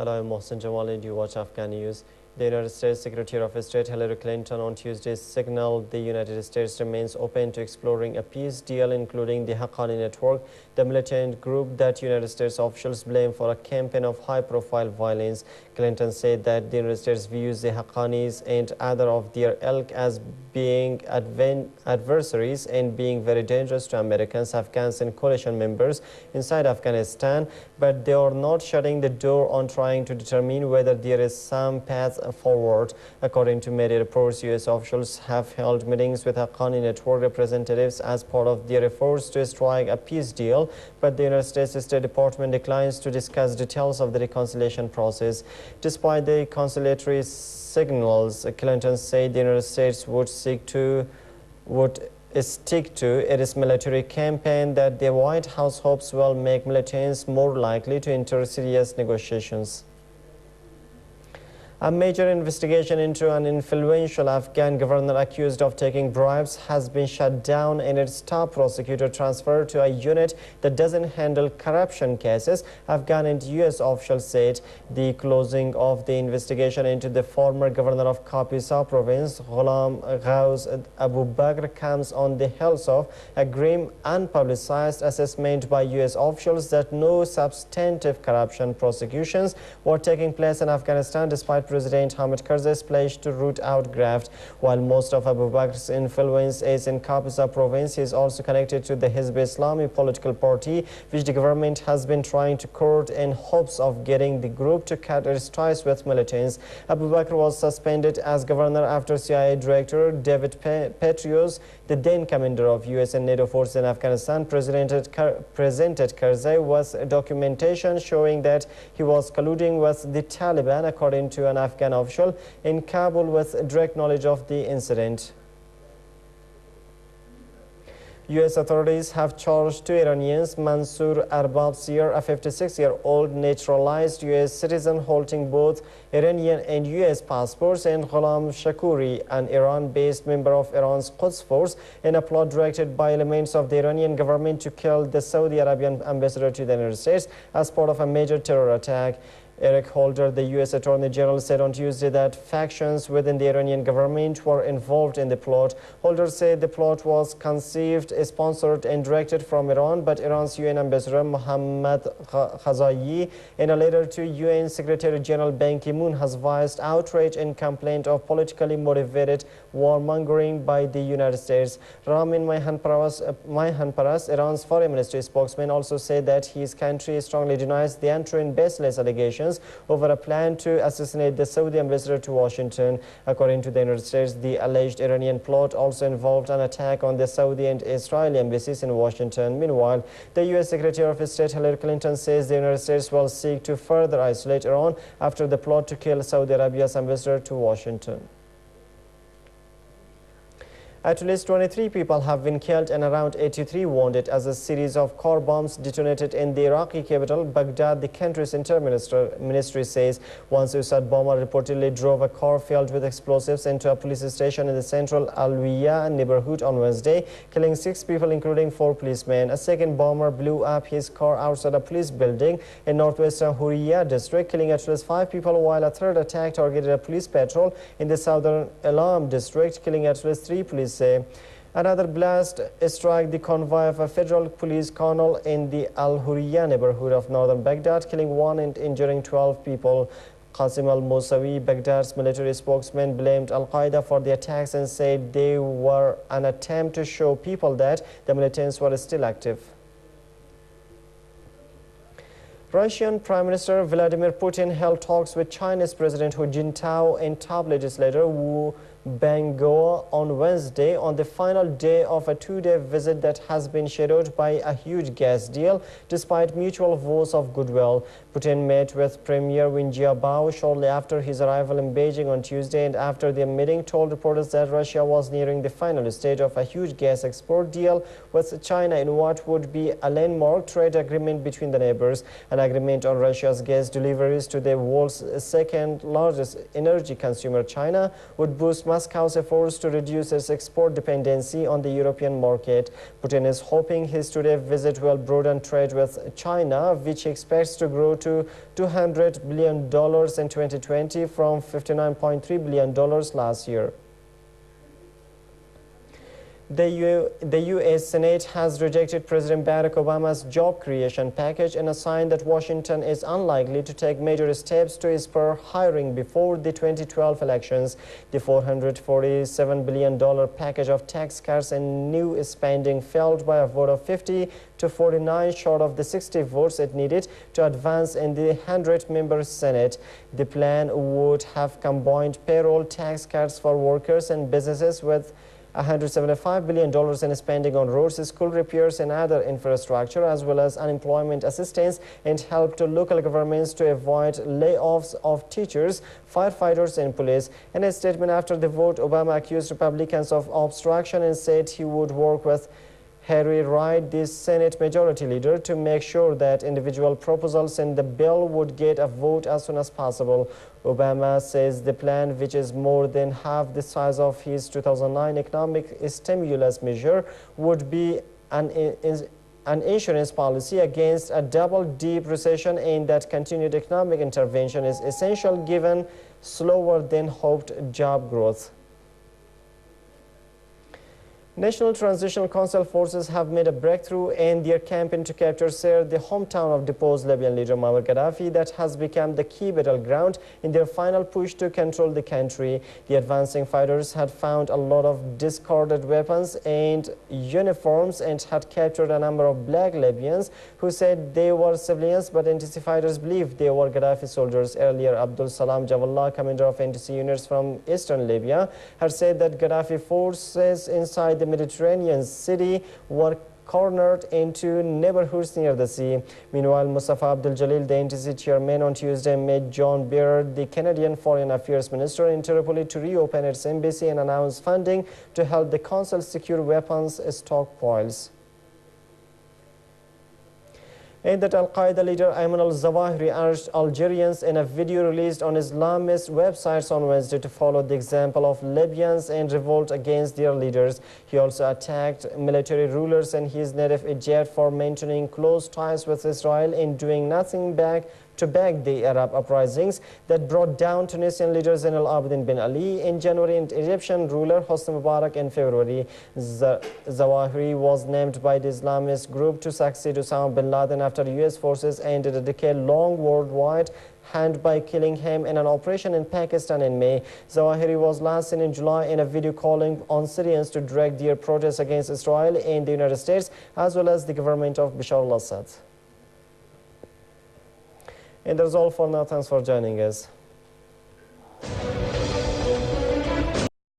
Hello, I'm Mohsen Jamal and you watch Afghan News. The United States Secretary of State Hillary Clinton on Tuesday signaled the United States remains open to exploring a peace deal, including the Haqqani network, the militant group that United States officials blame for a campaign of high-profile violence. Clinton said that the United States views the Haqqanis and other of their ilk as being adversaries and being very dangerous to Americans, Afghans and coalition members inside Afghanistan, but they are not shutting the door on trying to determine whether there is some path forward. According to media reports, U.S. officials have held meetings with Haqqani network representatives as part of their efforts to strike a peace deal, but the United States State Department declines to discuss details of the reconciliation process. Despite the conciliatory signals, Clinton said the United States would stick to its military campaign that the White House hopes will make militants more likely to enter serious negotiations. A major investigation into an influential Afghan governor accused of taking bribes has been shut down and its top prosecutor transferred to a unit that doesn't handle corruption cases. Afghan and U.S. officials said the closing of the investigation into the former governor of Kapisa province, Ghulam Ghaus Abu Bakr, comes on the heels of a grim, unpublicized assessment by U.S. officials that no substantive corruption prosecutions were taking place in Afghanistan despite President Hamid Karzai's pledge to root out graft. While most of Abu Bakr's influence is in Kapisa province, he is also connected to the Hizb Islami political party, which the government has been trying to court in hopes of getting the group to cut its ties with militants. Abu Bakr was suspended as governor after CIA Director David Petraeus, the then commander of U.S. and NATO forces in Afghanistan, presented Karzai with documentation showing that he was colluding with the Taliban, according to an Afghan official in Kabul with direct knowledge of the incident. U.S. authorities have charged two Iranians, Mansour Arbabsir, a 56-year-old naturalized U.S. citizen holding both Iranian and U.S. passports, and Ghulam Shakuri, an Iran-based member of Iran's Quds Force, in a plot directed by elements of the Iranian government to kill the Saudi Arabian ambassador to the United States as part of a major terror attack. Eric Holder, the U.S. Attorney General, said on Tuesday that factions within the Iranian government were involved in the plot. Holder said the plot was conceived, sponsored and directed from Iran, but Iran's UN Ambassador Mohammad Khazai, in a letter to UN Secretary General Ban Ki-moon, has voiced outrage and complaint of politically motivated warmongering by the United States. Ramin Maihanparas, Iran's foreign ministry spokesman, also said that his country strongly denies the untrue and baseless allegations over a plan to assassinate the Saudi ambassador to Washington. According to the United States, the alleged Iranian plot also involved an attack on the Saudi and Israeli embassies in Washington. Meanwhile, the U.S. Secretary of State Hillary Clinton says the United States will seek to further isolate Iran after the plot to kill Saudi Arabia's ambassador to Washington. At least 23 people have been killed and around 83 wounded as a series of car bombs detonated in the Iraqi capital, Baghdad. The country's interior ministry says one suicide bomber reportedly drove a car filled with explosives into a police station in the central Alwiya neighborhood on Wednesday, killing 6 people, including 4 policemen. A second bomber blew up his car outside a police building in northwestern Hurriya district, killing at least 5 people, while a third attack targeted a police patrol in the southern Alam district, killing at least 3 police. Another blast struck the convoy of a federal police colonel in the Al-Hurriya neighborhood of northern Baghdad, killing 1 and injuring 12 people. Qasim al-Musawi, Baghdad's military spokesman, blamed Al-Qaeda for the attacks and said they were an attempt to show people that the militants were still active. Russian Prime Minister Vladimir Putin held talks with Chinese President Hu Jintao and top legislator Wu Bangao on Wednesday, on the final day of a 2-day visit that has been shadowed by a huge gas deal, despite mutual vows of goodwill. Putin met with Premier Wen Jiabao shortly after his arrival in Beijing on Tuesday, and after the meeting told reporters that Russia was nearing the final stage of a huge gas export deal with China in what would be a landmark trade agreement between the neighbors. An agreement on Russia's gas deliveries to the world's second largest energy consumer, China, would boost Moscow's efforts to reduce its export dependency on the European market. Putin is hoping his today visit will broaden trade with China, which he expects to grow to $200 billion in 2020 from $59.3 billion last year. The U.S. Senate has rejected President Barack Obama's job creation package in a sign that Washington is unlikely to take major steps to spur hiring before the 2012 elections. The $447 billion package of tax cuts and new spending failed by a vote of 50 to 49, short of the 60 votes it needed to advance in the 100-member Senate. The plan would have combined payroll tax cuts for workers and businesses with $175 billion in spending on roads, school repairs and other infrastructure, as well as unemployment assistance, and help to local governments to avoid layoffs of teachers, firefighters and police. In a statement after the vote, Obama accused Republicans of obstruction and said he would work with Harry Reid, the Senate Majority Leader, to make sure that individual proposals in the bill would get a vote as soon as possible. Obama says the plan, which is more than half the size of his 2009 economic stimulus measure, would be an insurance policy against a double-deep recession, and that continued economic intervention is essential given slower than hoped job growth. National Transitional Council forces have made a breakthrough in their campaign to capture Sirte, the hometown of deposed Libyan leader Muammar Gaddafi, that has become the key battleground in their final push to control the country. The advancing fighters had found a lot of discarded weapons and uniforms and had captured a number of black Libyans who said they were civilians, but NTC fighters believed they were Gaddafi soldiers. Earlier, Abdul Salam Jawallah, commander of NTC units from eastern Libya, had said that Gaddafi forces inside the Mediterranean city were cornered into neighborhoods near the sea. Meanwhile, Mustafa Abdul Jalil, the NTC chairman, on Tuesday met John Beard, the Canadian Foreign Affairs Minister, in Tripoli to reopen its embassy and announce funding to help the council secure weapons stockpiles. And that Al-Qaeda leader Ayman al-Zawahiri urged Algerians in a video released on Islamist websites on Wednesday to follow the example of Libyans and revolt against their leaders. He also attacked military rulers in his native Egypt for maintaining close ties with Israel and doing nothing to back the Arab uprisings that brought down Tunisian leader Zain al-Abidin bin Ali in January and Egyptian ruler Hosni Mubarak in February. Zawahiri was named by the Islamist group to succeed Osama bin Laden after U.S. forces ended a decade-long worldwide hand by killing him in an operation in Pakistan in May. Zawahiri was last seen in July in a video calling on Syrians to direct their protests against Israel and the United States, as well as the government of Bashar al-Assad. And that's all for now. Thanks for joining us.